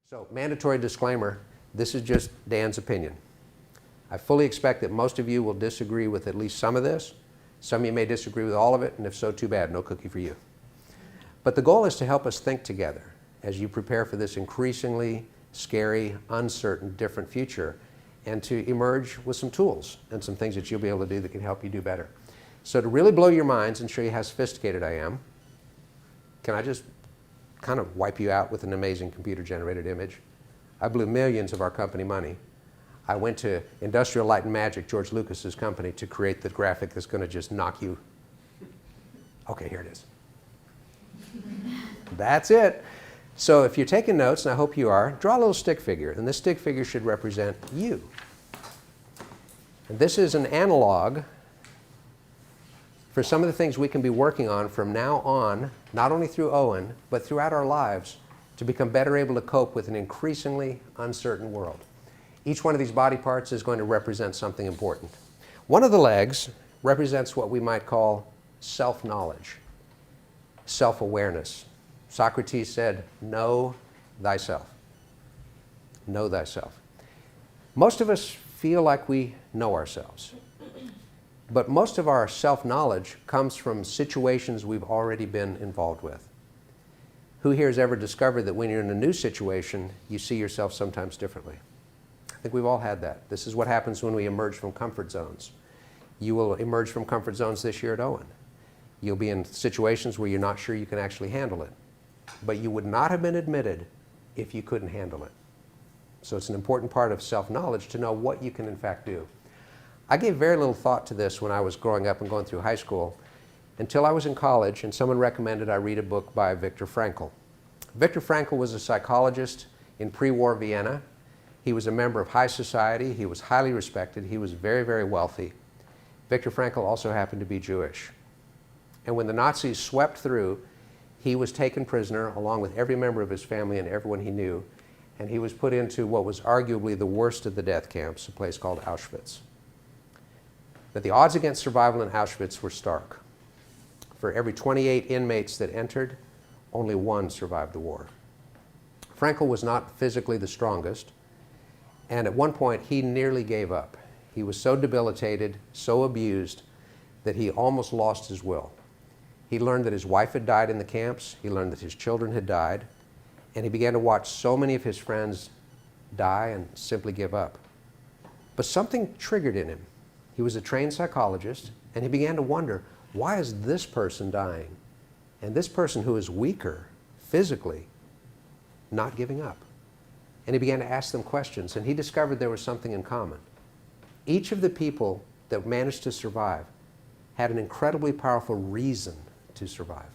So, mandatory disclaimer, this is just Dan's opinion. I fully expect that most of you will disagree with at least some of this. Some of you may disagree with all of it, and if so, too bad, no cookie for you. But the goal is to help us think together as you prepare for this increasingly scary, uncertain, different future, and to emerge with some tools and some things that you'll be able to do that can help you do better. So to really blow your minds and show you how sophisticated I am, can I just kind of wipe you out with an amazing computer-generated image? I blew millions of our company money. I went to Industrial Light and Magic, George Lucas's company, to create the graphic that's going to just knock you. Okay, here it is. That's it. So if you're taking notes, and I hope you are, draw a little stick figure, and this stick figure should represent you. And this is an analog for some of the things we can be working on from now on, not only through Owen, but throughout our lives, to become better able to cope with an increasingly uncertain world. Each one of these body parts is going to represent something important. One of the legs represents what we might call self-knowledge, self-awareness. Socrates said, know thyself. Know thyself. Most of us feel like we know ourselves. But most of our self-knowledge comes from situations we've already been involved with. Who here has ever discovered that when you're in a new situation, you see yourself sometimes differently? I think we've all had that. This is what happens when we emerge from comfort zones. You will emerge from comfort zones this year at Owen. You'll be in situations where you're not sure you can actually handle it. But you would not have been admitted if you couldn't handle it. So it's an important part of self-knowledge to know what you can in fact do. I gave very little thought to this when I was growing up and going through high school until I was in college and someone recommended I read a book by Viktor Frankl. Viktor Frankl was a psychologist in pre-war Vienna. He was a member of high society. He was highly respected. He was very, very wealthy. Viktor Frankl also happened to be Jewish. And when the Nazis swept through, he was taken prisoner along with every member of his family and everyone he knew, and he was put into what was arguably the worst of the death camps, a place called Auschwitz. But the odds against survival in Auschwitz were stark. For every 28 inmates that entered, only one survived the war. Frankl was not physically the strongest, and at one point he nearly gave up. He was so debilitated, so abused, that he almost lost his will. He learned that his wife had died in the camps, he learned that his children had died, and he began to watch so many of his friends die and simply give up. But something triggered in him. He was a trained psychologist, and he began to wonder, why is this person dying? And this person who is weaker physically, not giving up. And he began to ask them questions, and he discovered there was something in common. Each of the people that managed to survive had an incredibly powerful reason to survive.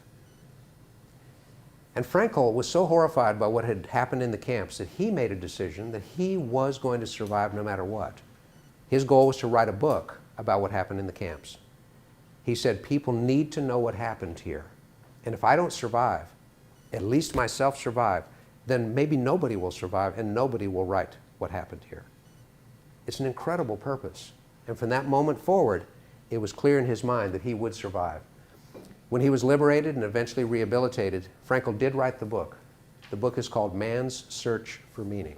And Frankl was so horrified by what had happened in the camps that he made a decision that he was going to survive no matter what. His goal was to write a book about what happened in the camps. He said, people need to know what happened here. And if I don't survive, at least myself survive, then maybe nobody will survive and nobody will write what happened here. It's an incredible purpose. And from that moment forward, it was clear in his mind that he would survive. When he was liberated and eventually rehabilitated, Frankl did write the book. The book is called Man's Search for Meaning.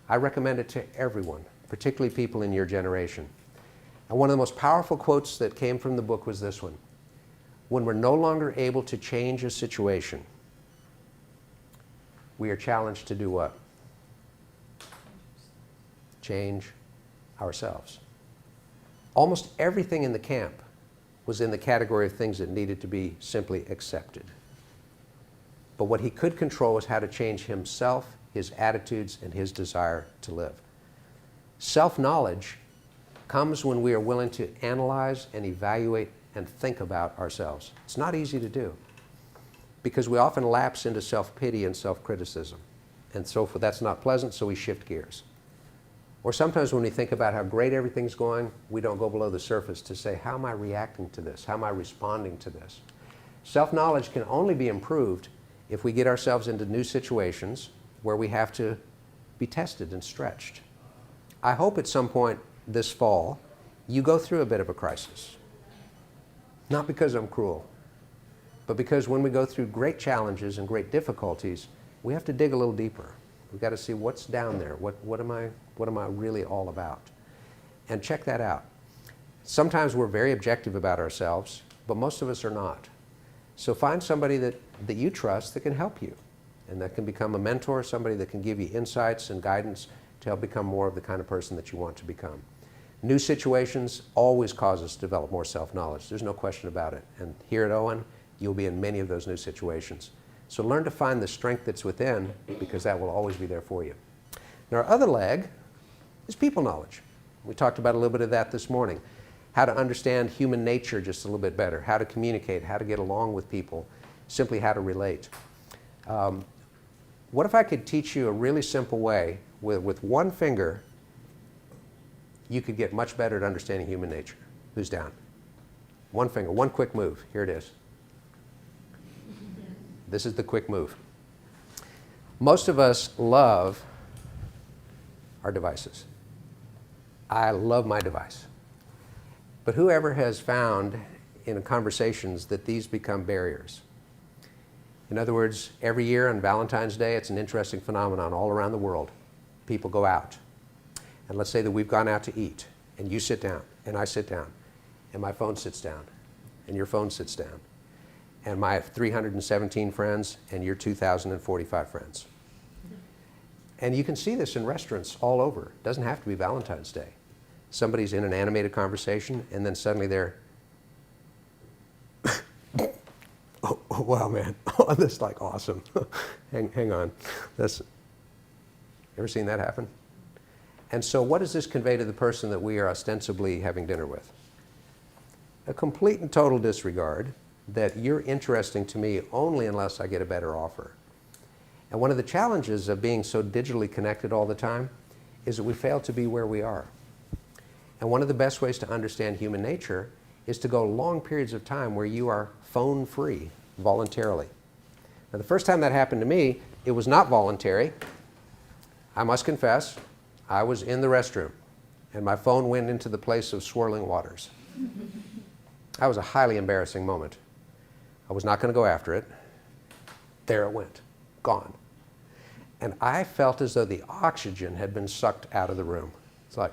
I recommend it to everyone, particularly people in your generation. And one of the most powerful quotes that came from the book was this one. When we're no longer able to change a situation, we are challenged to do what? Change ourselves. Almost everything in the camp was in the category of things that needed to be simply accepted. But what he could control was how to change himself, his attitudes, and his desire to live. Self-knowledge comes when we are willing to analyze and evaluate and think about ourselves. It's not easy to do because we often lapse into self-pity and self-criticism. And so that's not pleasant, so we shift gears. Or sometimes when we think about how great everything's going, we don't go below the surface to say, how am I reacting to this? How am I responding to this? Self-knowledge can only be improved if we get ourselves into new situations where we have to be tested and stretched. I hope at some point this fall, you go through a bit of a crisis. Not because I'm cruel, but because when we go through great challenges and great difficulties, we have to dig a little deeper. We've got to see what's down there. What am I really all about? And check that out. Sometimes we're very objective about ourselves, but most of us are not. So find somebody that you trust that can help you, and that can become a mentor, somebody that can give you insights and guidance to help become more of the kind of person that you want to become. New situations always cause us to develop more self-knowledge. There's no question about it. And here at Owen, you'll be in many of those new situations. So learn to find the strength that's within, because that will always be there for you. And our other leg is people knowledge. We talked about a little bit of that this morning. How to understand human nature just a little bit better, how to communicate, how to get along with people, simply how to relate. What if I could teach you a really simple way with one finger you could get much better at understanding human nature? Who's down? One finger, one quick move. Here it is. This is the quick move. Most of us love our devices. I love my device. But whoever has found in conversations that these become barriers? In other words, every year on Valentine's Day, it's an interesting phenomenon all around the world. People go out. And let's say that we've gone out to eat, and you sit down, and I sit down, and my phone sits down, and your phone sits down, and my 317 friends, and your 2,045 friends. And you can see this in restaurants all over. It doesn't have to be Valentine's Day. Somebody's in an animated conversation, and then suddenly they're, oh, wow, man, oh, that's like awesome. hang on. Ever seen that happen? And so what does this convey to the person that we are ostensibly having dinner with? A complete and total disregard that you're interesting to me only unless I get a better offer. And one of the challenges of being so digitally connected all the time is that we fail to be where we are. And one of the best ways to understand human nature is to go long periods of time where you are phone-free voluntarily. Now, the first time that happened to me, it was not voluntary. I must confess, I was in the restroom, and my phone went into the place of swirling waters. That was a highly embarrassing moment. I was not going to go after it. There it went, gone. And I felt as though the oxygen had been sucked out of the room. It's like,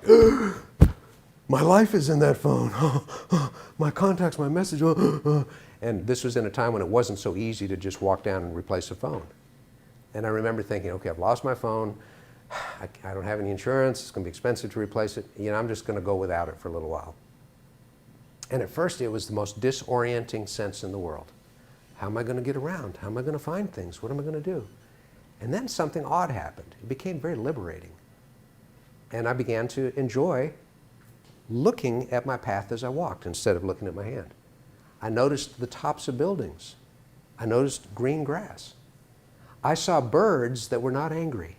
my life is in that phone. My contacts, my message. And this was in a time when it wasn't so easy to just walk down and replace a phone. And I remember thinking, okay, I've lost my phone. I don't have any insurance. It's going to be expensive to replace it. You know, I'm just going to go without it for a little while. And at first, it was the most disorienting sense in the world. How am I going to get around? How am I going to find things? What am I going to do? And then something odd happened. It became very liberating. And I began to enjoy looking at my path as I walked instead of looking at my hand. I noticed the tops of buildings. I noticed green grass. I saw birds that were not angry.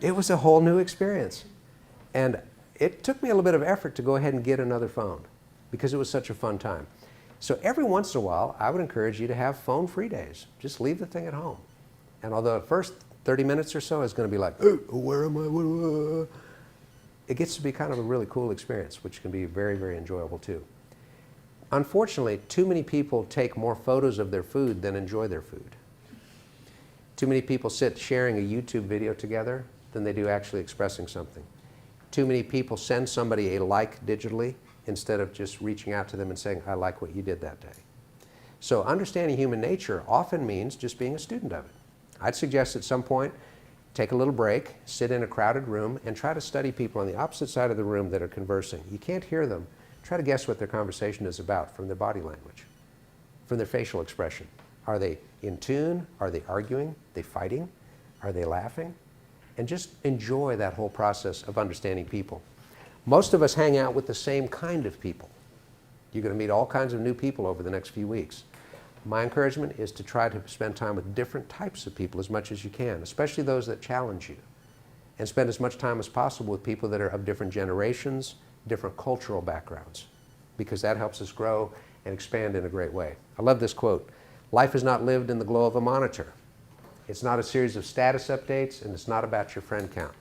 It was a whole new experience. And it took me a little bit of effort to go ahead and get another phone because it was such a fun time. So every once in a while, I would encourage you to have phone-free days. Just leave the thing at home. And although at first 30 minutes or so is going to be like, oh, where am I? It gets to be kind of a really cool experience, which can be very, very enjoyable too. Unfortunately, too many people take more photos of their food than enjoy their food. Too many people sit sharing a YouTube video together than they do actually expressing something. Too many people send somebody a like digitally instead of just reaching out to them and saying, I like what you did that day. So understanding human nature often means just being a student of it. I'd suggest at some point, take a little break, sit in a crowded room, and try to study people on the opposite side of the room that are conversing. You can't hear them. Try to guess what their conversation is about from their body language, from their facial expression. Are they in tune? Are they arguing? Are they fighting? Are they laughing? And just enjoy that whole process of understanding people. Most of us hang out with the same kind of people. You're going to meet all kinds of new people over the next few weeks. My encouragement is to try to spend time with different types of people as much as you can, especially those that challenge you. And spend as much time as possible with people that are of different generations, different cultural backgrounds, because that helps us grow and expand in a great way. I love this quote. Life is not lived in the glow of a monitor. It's not a series of status updates, and it's not about your friend count.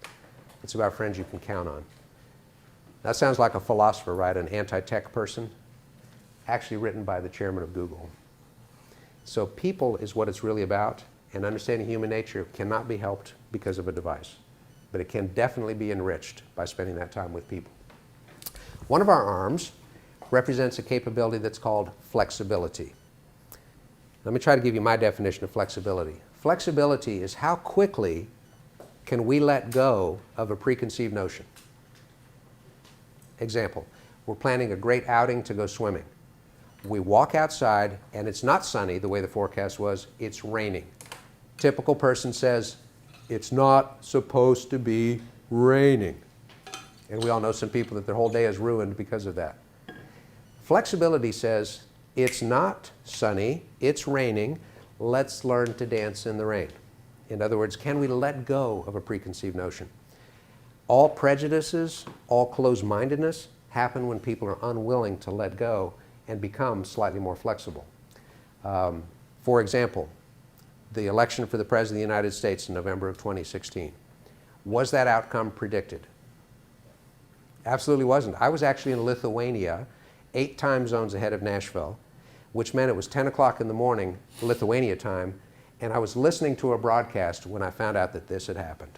It's about friends you can count on. That sounds like a philosopher, right? An anti-tech person, actually written by the chairman of Google. So people is what it's really about, and understanding human nature cannot be helped because of a device, but it can definitely be enriched by spending that time with people. One of our arms represents a capability that's called flexibility. Let me try to give you my definition of flexibility. Flexibility is how quickly can we let go of a preconceived notion. Example, we're planning a great outing to go swimming. We walk outside and it's not sunny the way the forecast was, it's raining. Typical person says, it's not supposed to be raining. And we all know some people that their whole day is ruined because of that. Flexibility says, it's not sunny, it's raining, let's learn to dance in the rain. In other words, can we let go of a preconceived notion? All prejudices, all closed-mindedness happen when people are unwilling to let go and become slightly more flexible. For example, the election for the President of the United States in November of 2016. Was that outcome predicted? Absolutely wasn't. I was actually in Lithuania, 8 time zones ahead of Nashville, which meant it was 10 o'clock in the morning, Lithuania time, and I was listening to a broadcast when I found out that this had happened.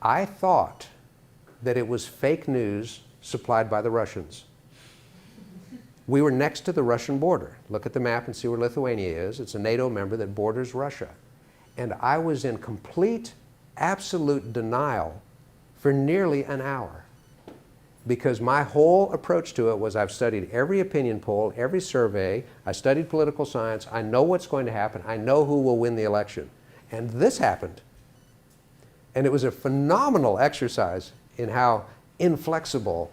I thought that it was fake news supplied by the Russians. We were next to the Russian border. Look at the map and see where Lithuania is. It's a NATO member that borders Russia. And I was in complete, absolute denial for nearly an hour. Because my whole approach to it was I've studied every opinion poll, every survey, I studied political science, I know what's going to happen, I know who will win the election. And this happened. And it was a phenomenal exercise in how inflexible,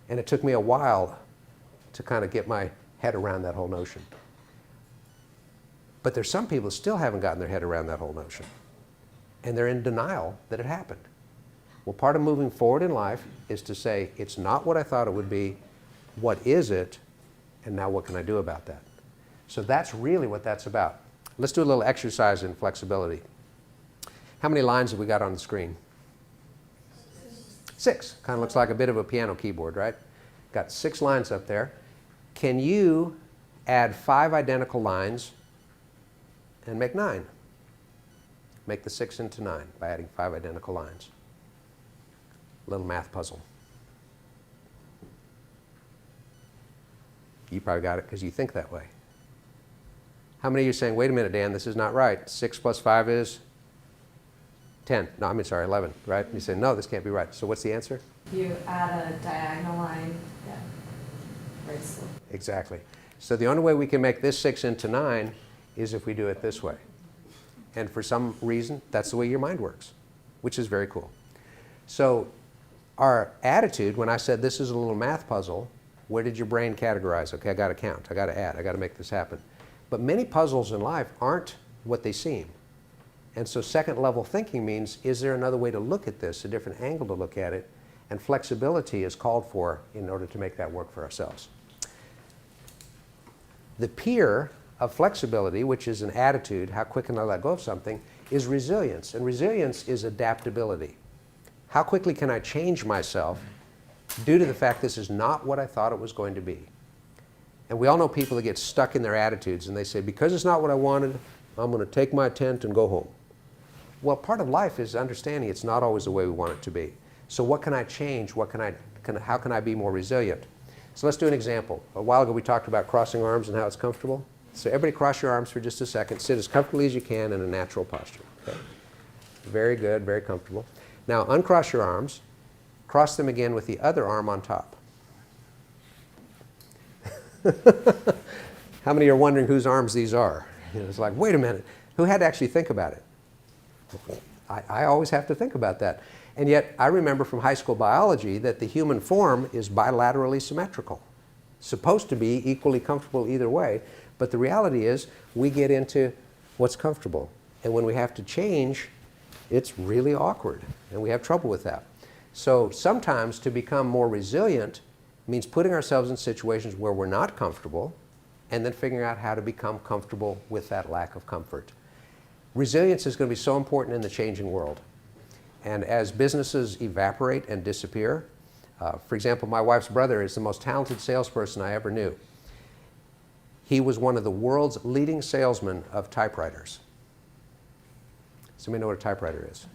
and it took me a while to kind of get my head around that whole notion. But there's some people who still haven't gotten their head around that whole notion. And they're in denial that it happened. Well, part of moving forward in life is to say, it's not what I thought it would be, what is it, and now what can I do about that? So that's really what that's about. Let's do a little exercise in flexibility. How many lines have we got on the screen? 6. Kind of looks like a bit of a piano keyboard, right? Got 6 lines up there. Can you add 5 identical lines and make 9? Make the 6 into 9 by adding 5 identical lines. Little math puzzle. You probably got it because you think that way. How many of you are saying, wait a minute, Dan, this is not right. 6 plus 5 is 10. No, I mean, sorry, 11, right? You say, no, this can't be right. So what's the answer? You add a diagonal line, yeah, very slow. Exactly. So the only way we can make this 6 into 9 is if we do it this way. And for some reason, that's the way your mind works, which is very cool. So our attitude, when I said this is a little math puzzle, where did your brain categorize? Okay, I got to count, I got to add, I got to make this happen. But many puzzles in life aren't what they seem. And so second level thinking means, is there another way to look at this, a different angle to look at it? And flexibility is called for in order to make that work for ourselves. The peer of flexibility, which is an attitude, how quick can I let go of something, is resilience. And resilience is adaptability. How quickly can I change myself due to the fact this is not what I thought it was going to be? And we all know people that get stuck in their attitudes and they say, because it's not what I wanted, I'm going to take my tent and go home. Well, part of life is understanding it's not always the way we want it to be. So what can I change? How can I be more resilient? So let's do an example. A while ago we talked about crossing arms and how it's comfortable. So everybody cross your arms for just a second. Sit as comfortably as you can in a natural posture. Okay? Very good, very comfortable. Now uncross your arms. Cross them again with the other arm on top. How many are wondering whose arms these are? It's like, wait a minute, who had to actually think about it? I always have to think about that. And yet, I remember from high school biology that the human form is bilaterally symmetrical. Supposed to be equally comfortable either way, but the reality is we get into what's comfortable. And when we have to change, it's really awkward, and we have trouble with that. So sometimes to become more resilient means putting ourselves in situations where we're not comfortable and then figuring out how to become comfortable with that lack of comfort. Resilience is going to be so important in the changing world. And as businesses evaporate and disappear, for example, my wife's brother is the most talented salesperson I ever knew. He was one of the world's leading salesmen of typewriters. Somebody know what a typewriter is?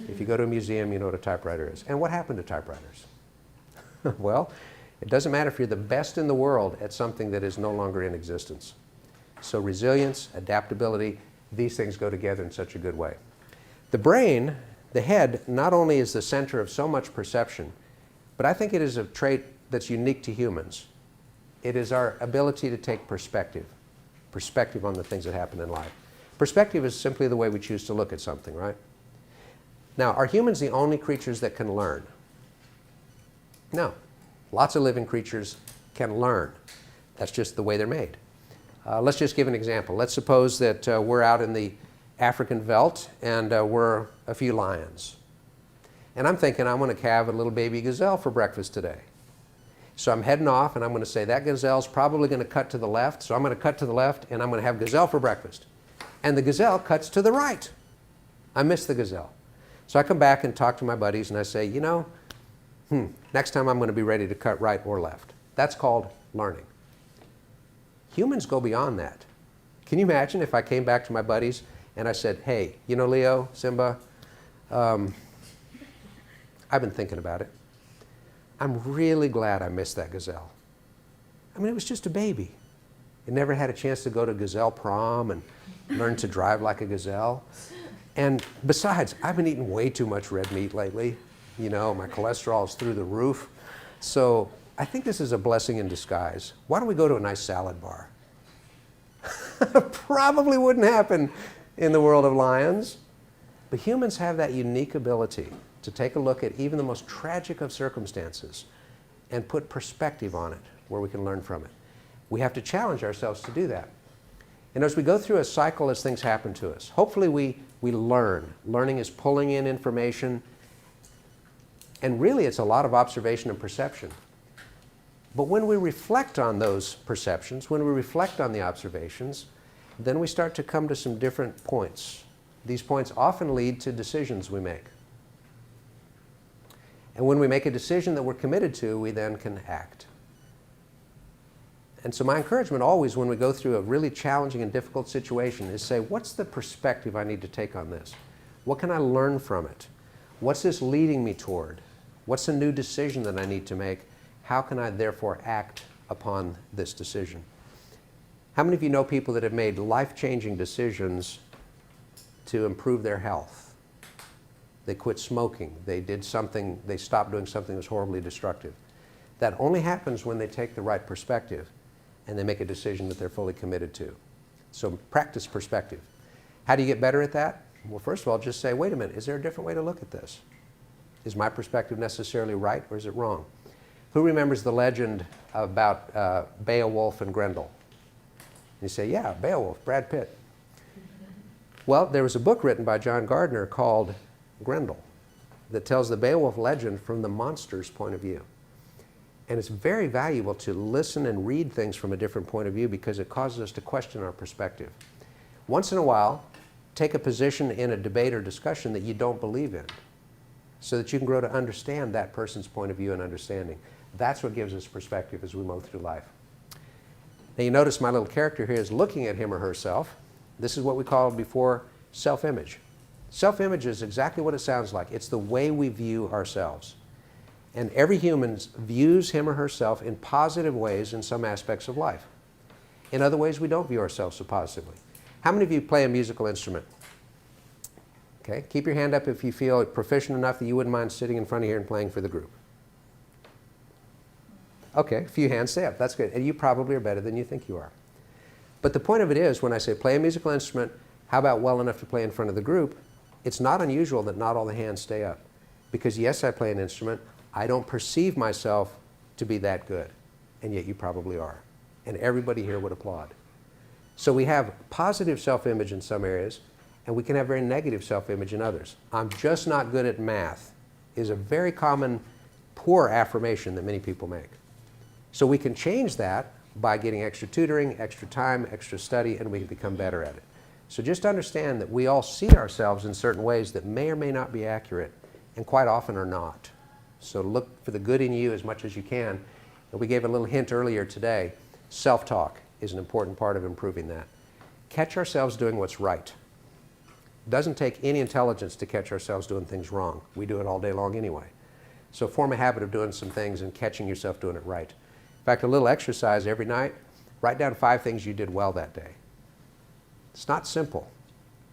If you go to a museum, you know what a typewriter is. And what happened to typewriters? Well, it doesn't matter if you're the best in the world at something that is no longer in existence. So resilience, adaptability, these things go together in such a good way. The brain, the head, not only is the center of so much perception, but I think it is a trait that's unique to humans. It is our ability to take perspective on the things that happen in life. Perspective is simply the way we choose to look at something, right? Now, are humans the only creatures that can learn? No. Lots of living creatures can learn. That's just the way they're made. Let's just give an example. Let's suppose that we're out in the African veldt and we're a few lions. And I'm thinking I'm going to have a little baby gazelle for breakfast today. So I'm heading off and I'm going to say that gazelle's probably going to cut to the left, so I'm going to cut to the left and I'm going to have gazelle for breakfast. And the gazelle cuts to the right. I miss the gazelle. So I come back and talk to my buddies and I say, you know, next time I'm going to be ready to cut right or left. That's called learning. Humans go beyond that. Can you imagine if I came back to my buddies and I said, hey, you know, Leo, Simba, I've been thinking about it. I'm really glad I missed that gazelle. I mean, it was just a baby. It never had a chance to go to gazelle prom and learn to drive like a gazelle. And besides, I've been eating way too much red meat lately. You know, my cholesterol is through the roof. So I think this is a blessing in disguise. Why don't we go to a nice salad bar? Probably wouldn't happen in the world of lions. But humans have that unique ability to take a look at even the most tragic of circumstances and put perspective on it where we can learn from it. We have to challenge ourselves to do that. And as we go through a cycle as things happen to us, hopefully we learn. Learning is pulling in information, and really it's a lot of observation and perception. But when we reflect on those perceptions, when we reflect on the observations, then we start to come to some different points. These points often lead to decisions we make. And when we make a decision that we're committed to, we then can act. And so my encouragement always when we go through a really challenging and difficult situation is say, what's the perspective I need to take on this? What can I learn from it? What's this leading me toward? What's a new decision that I need to make? How can I therefore act upon this decision? How many of you know people that have made life-changing decisions to improve their health? They quit smoking. They did something, they stopped doing something that was horribly destructive. That only happens when they take the right perspective and they make a decision that they're fully committed to. So practice perspective. How do you get better at that? Well, first of all, just say, wait a minute, is there a different way to look at this? Is my perspective necessarily right or is it wrong? Who remembers the legend about Beowulf and Grendel? You say, yeah, Beowulf, Brad Pitt. Well, there was a book written by John Gardner called Grendel that tells the Beowulf legend from the monster's point of view. And it's very valuable to listen and read things from a different point of view because it causes us to question our perspective. Once in a while, take a position in a debate or discussion that you don't believe in so that you can grow to understand that person's point of view and understanding. That's what gives us perspective as we move through life. Now you notice my little character here is looking at him or herself. This is what we called before self-image. Self-image is exactly what it sounds like. It's the way we view ourselves. And every human views him or herself in positive ways in some aspects of life. In other ways, we don't view ourselves so positively. How many of you play a musical instrument? Okay, keep your hand up if you feel proficient enough that you wouldn't mind sitting in front of here and playing for the group. Okay, a few hands stay up, that's good. And you probably are better than you think you are. But the point of it is, when I say play a musical instrument, how about well enough to play in front of the group? It's not unusual that not all the hands stay up. Because yes, I play an instrument, I don't perceive myself to be that good. And yet you probably are. And everybody here would applaud. So we have positive self-image in some areas, and we can have very negative self-image in others. I'm just not good at math is a very common poor affirmation that many people make. So we can change that by getting extra tutoring, extra time, extra study, and we can become better at it. So just understand that we all see ourselves in certain ways that may or may not be accurate, and quite often are not. So look for the good in you as much as you can. And we gave a little hint earlier today. Self-talk is an important part of improving that. Catch ourselves doing what's right. It doesn't take any intelligence to catch ourselves doing things wrong. We do it all day long anyway. So form a habit of doing some things and catching yourself doing it right. In fact, a little exercise every night, write down 5 things you did well that day. It's not simple.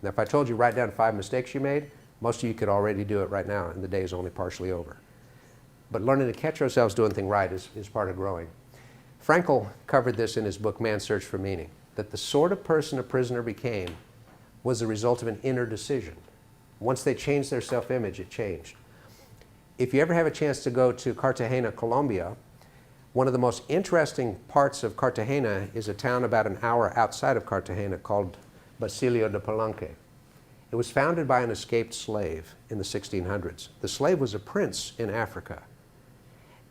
Now, if I told you write down 5 mistakes you made, most of you could already do it right now, and the day is only partially over. But learning to catch ourselves doing things right is part of growing. Frankl covered this in his book, Man's Search for Meaning, that the sort of person a prisoner became was the result of an inner decision. Once they changed their self-image, it changed. If you ever have a chance to go to Cartagena, Colombia, one of the most interesting parts of Cartagena is a town about an hour outside of Cartagena called Basilio de Palenque. It was founded by an escaped slave in the 1600s. The slave was a prince in Africa.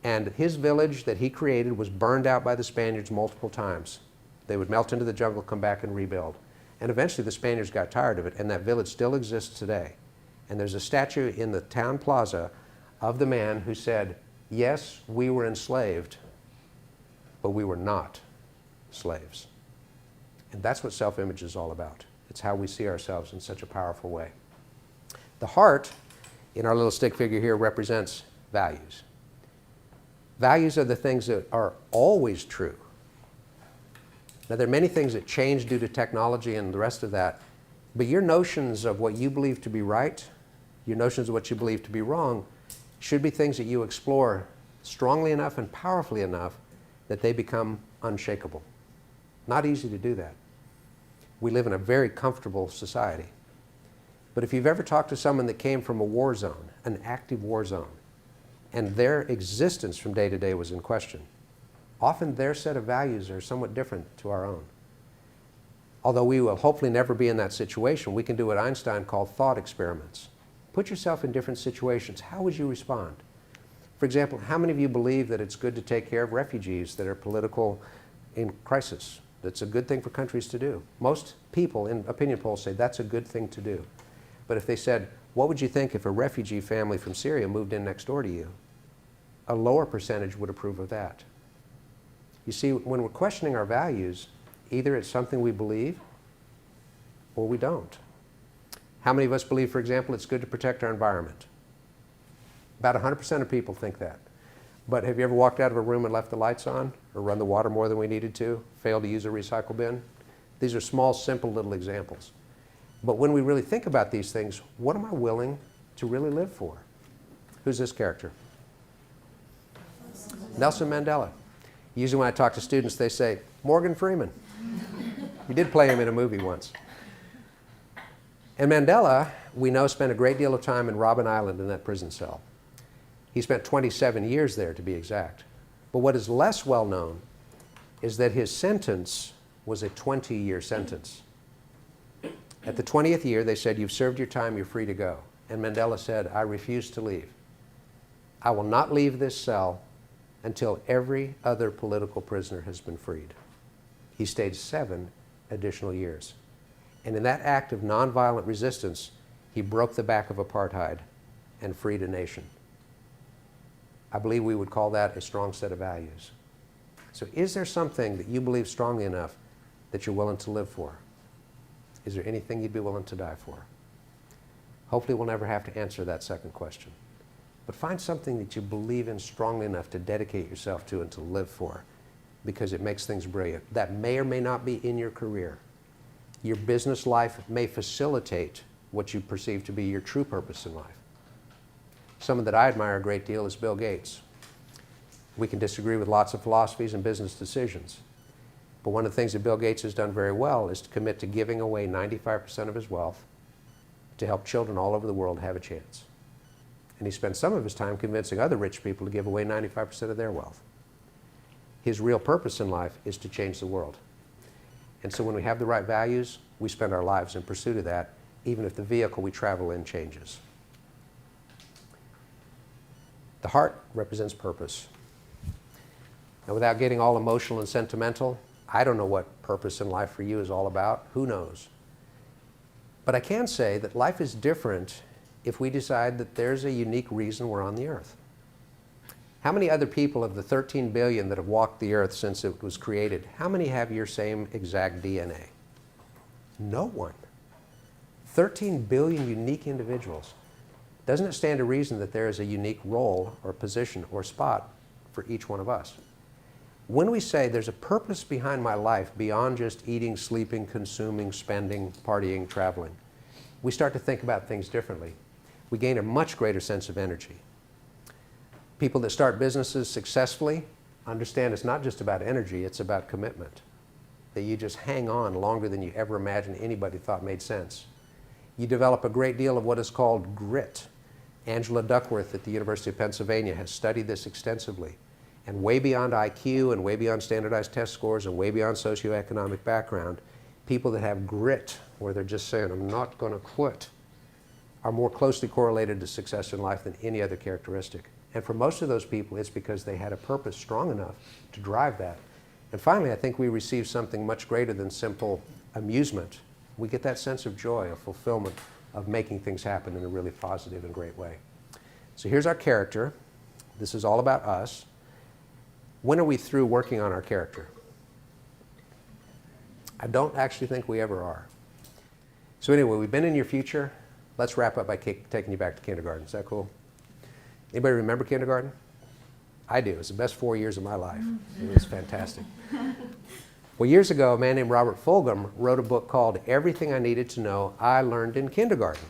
And his village that he created was burned out by the Spaniards multiple times. They would melt into the jungle, come back and rebuild. And eventually the Spaniards got tired of it, and that village still exists today. And there's a statue in the town plaza of the man who said, yes, we were enslaved, but we were not slaves. And that's what self-image is all about. It's how we see ourselves in such a powerful way. The heart, in our little stick figure here, represents values. Values are the things that are always true. Now, there are many things that change due to technology and the rest of that, but your notions of what you believe to be right, your notions of what you believe to be wrong, should be things that you explore strongly enough and powerfully enough that they become unshakable. Not easy to do that. We live in a very comfortable society. But if you've ever talked to someone that came from a war zone, an active war zone, and their existence from day to day was in question, often their set of values are somewhat different to our own. Although we will hopefully never be in that situation, we can do what Einstein called thought experiments. Put yourself in different situations. How would you respond? For example, how many of you believe that it's good to take care of refugees that are political in crisis? That's a good thing for countries to do. Most people in opinion polls say that's a good thing to do. But if they said, what would you think if a refugee family from Syria moved in next door to you? A lower percentage would approve of that. You see, when we're questioning our values, either it's something we believe or we don't. How many of us believe, for example, it's good to protect our environment? About 100% of people think that. But have you ever walked out of a room and left the lights on, or run the water more than we needed to, failed to use a recycle bin? These are small, simple little examples. But when we really think about these things, what am I willing to really live for? Who's this character? Nelson Mandela. Usually when I talk to students, they say, Morgan Freeman. You did play him in a movie once. And Mandela, we know, spent a great deal of time in Robben Island in that prison cell. He spent 27 years there, to be exact. But what is less well known is that his sentence was a 20-year sentence. At the 20th year, they said, you've served your time, you're free to go. And Mandela said, I refuse to leave. I will not leave this cell until every other political prisoner has been freed. He stayed 7 additional years. And in that act of nonviolent resistance, he broke the back of apartheid and freed a nation. I believe we would call that a strong set of values. So is there something that you believe strongly enough that you're willing to live for? Is there anything you'd be willing to die for? Hopefully we'll never have to answer that second question. But find something that you believe in strongly enough to dedicate yourself to and to live for, because it makes things brilliant. That may or may not be in your career. Your business life may facilitate what you perceive to be your true purpose in life. Someone that I admire a great deal is Bill Gates. We can disagree with lots of philosophies and business decisions. But one of the things that Bill Gates has done very well is to commit to giving away 95% of his wealth to help children all over the world have a chance. And he spends some of his time convincing other rich people to give away 95% of their wealth. His real purpose in life is to change the world. And so when we have the right values, we spend our lives in pursuit of that, even if the vehicle we travel in changes. The heart represents purpose. Now, without getting all emotional and sentimental, I don't know what purpose in life for you is all about. Who knows? But I can say that life is different if we decide that there's a unique reason we're on the earth. How many other people of the 13 billion that have walked the earth since it was created, how many have your same exact DNA? No one. 13 billion unique individuals. Doesn't it stand to reason that there is a unique role or position or spot for each one of us? When we say there's a purpose behind my life beyond just eating, sleeping, consuming, spending, partying, traveling, we start to think about things differently. We gain a much greater sense of energy. People that start businesses successfully understand it's not just about energy, it's about commitment. That you just hang on longer than you ever imagined anybody thought made sense. You develop a great deal of what is called grit. Angela Duckworth at the University of Pennsylvania has studied this extensively. And way beyond IQ and way beyond standardized test scores and way beyond socioeconomic background, people that have grit, where they're just saying, I'm not going to quit, are more closely correlated to success in life than any other characteristic. And for most of those people, it's because they had a purpose strong enough to drive that. And finally, I think we receive something much greater than simple amusement. We get that sense of joy, of fulfillment, of making things happen in a really positive and great way. So here's our character. This is all about us. When are we through working on our character? I don't actually think we ever are. So anyway, we've been in your future. Let's wrap up by taking you back to kindergarten. Is that cool? Anybody remember kindergarten? I do. It was the best 4 years of my life. It was fantastic. Well, years ago, a man named Robert Fulghum wrote a book called Everything I Needed to Know I Learned in Kindergarten.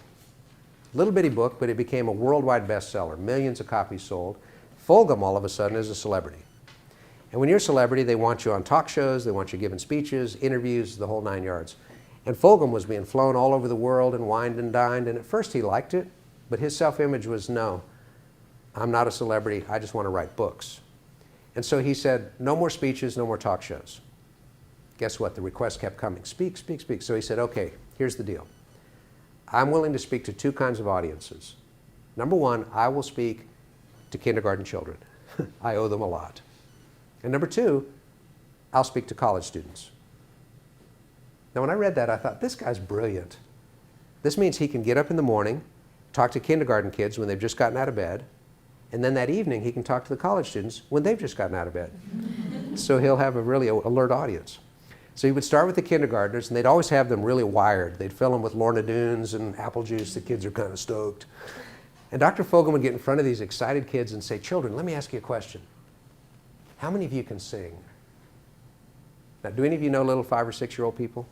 Little bitty book, but it became a worldwide bestseller. Millions of copies sold. Fulghum, all of a sudden, is a celebrity. And when you're a celebrity, they want you on talk shows, they want you giving speeches, interviews, the whole 9 yards. And Fulghum was being flown all over the world and wined and dined, and at first he liked it, but his self-image was, no, I'm not a celebrity, I just want to write books. And so he said, no more speeches, no more talk shows. Guess what? The requests kept coming. Speak, speak, speak. So he said, okay, here's the deal. I'm willing to speak to two kinds of audiences. Number one, I will speak to kindergarten children. I owe them a lot. And number two, I'll speak to college students. Now when I read that, I thought, this guy's brilliant. This means he can get up in the morning, talk to kindergarten kids when they've just gotten out of bed, and then that evening he can talk to the college students when they've just gotten out of bed. So he'll have a really alert audience. So he would start with the kindergartners, and they'd always have them really wired. They'd fill them with Lorna Doones and apple juice. The kids are kind of stoked. And Dr. Fulghum would get in front of these excited kids and say, children, let me ask you a question. How many of you can sing? Now, do any of you know little 5 or 6-year-old people?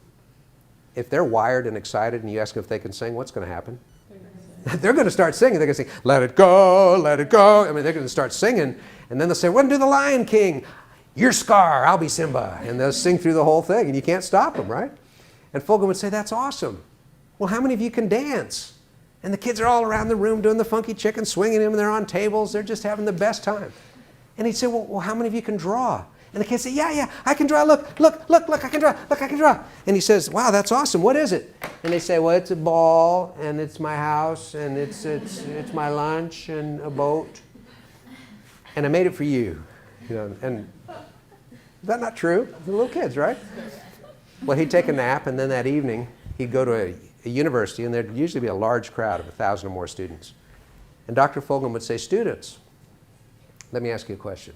If they're wired and excited and you ask them if they can sing, what's going to happen? They're going to start singing. They're going to sing, let it go, let it go. I mean, they're going to start singing. And then they'll say, we're going to do the Lion King. You're Scar, I'll be Simba. And they'll sing through the whole thing, and you can't stop them, right? And Fulghum would say, that's awesome. Well, how many of you can dance? And the kids are all around the room doing the funky chicken, swinging him, and they're on tables. They're just having the best time. And he'd say, well, how many of you can draw? And the kids say, yeah, I can draw. Look, I can draw. Look, I can draw. And he says, wow, that's awesome. What is it? And they say, well, it's a ball, and it's my house, and it's my lunch, and a boat. And I made it for you. You know, and is that not true? The little kids, right? Well, he'd take a nap, and then that evening, he'd go to a university, and there'd usually be a large crowd of 1,000 or more students. And Dr. Fulghum would say, students, let me ask you a question.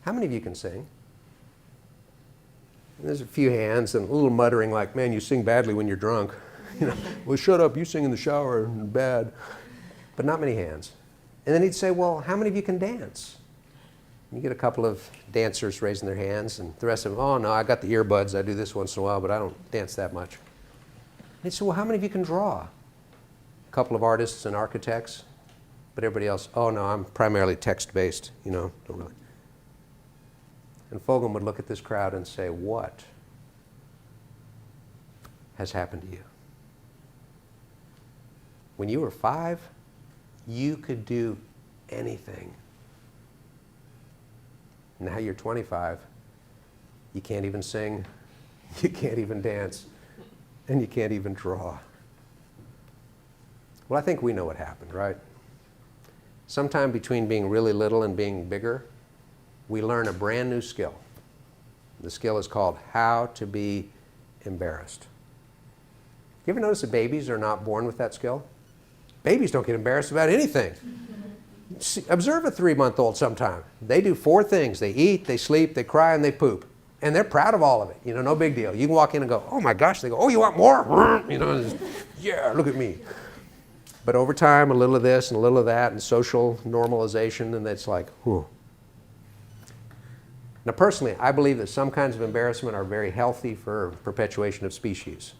How many of you can sing? And there's a few hands and a little muttering like, man, you sing badly when you're drunk. You know, well, shut up, you sing in the shower, bad. But not many hands. And then he'd say, well, how many of you can dance? You get a couple of dancers raising their hands, and the rest of them, oh, no, I got the earbuds. I do this once in a while, but I don't dance that much. And he'd say, well, how many of you can draw? A couple of artists and architects, but everybody else, oh, no, I'm primarily text-based, you know, don't really. And Fulghum would look at this crowd and say, what has happened to you? When you were 5, you could do anything. Now you're 25, you can't even sing, you can't even dance, and you can't even draw. Well, I think we know what happened, right? Sometime between being really little and being bigger, we learn a brand new skill. The skill is called how to be embarrassed. You ever notice that babies are not born with that skill? Babies don't get embarrassed about anything. Observe a 3-month-old sometime. They do 4 things. They eat, they sleep, they cry, and they poop. And they're proud of all of it. You know, no big deal. You can walk in and go, oh my gosh. They go, oh, you want more? You know, yeah, look at me. But over time, a little of this and a little of that and social normalization, and it's like, whew. Now, personally, I believe that some kinds of embarrassment are very healthy for perpetuation of species.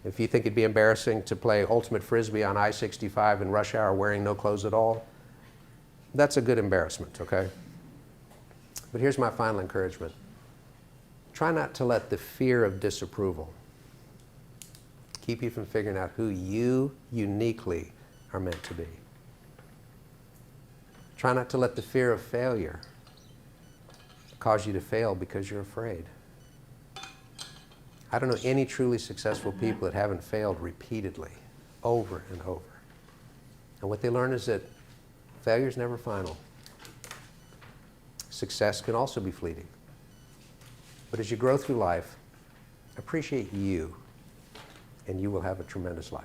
If you think it'd be embarrassing to play ultimate frisbee on I-65 in rush hour wearing no clothes at all, that's a good embarrassment, okay? But here's my final encouragement. Try not to let the fear of disapproval keep you from figuring out who you uniquely are meant to be. Try not to let the fear of failure cause you to fail because you're afraid. I don't know any truly successful people that haven't failed repeatedly, over and over. And what they learn is that failure is never final. Success can also be fleeting. But as you grow through life, appreciate you, and you will have a tremendous life.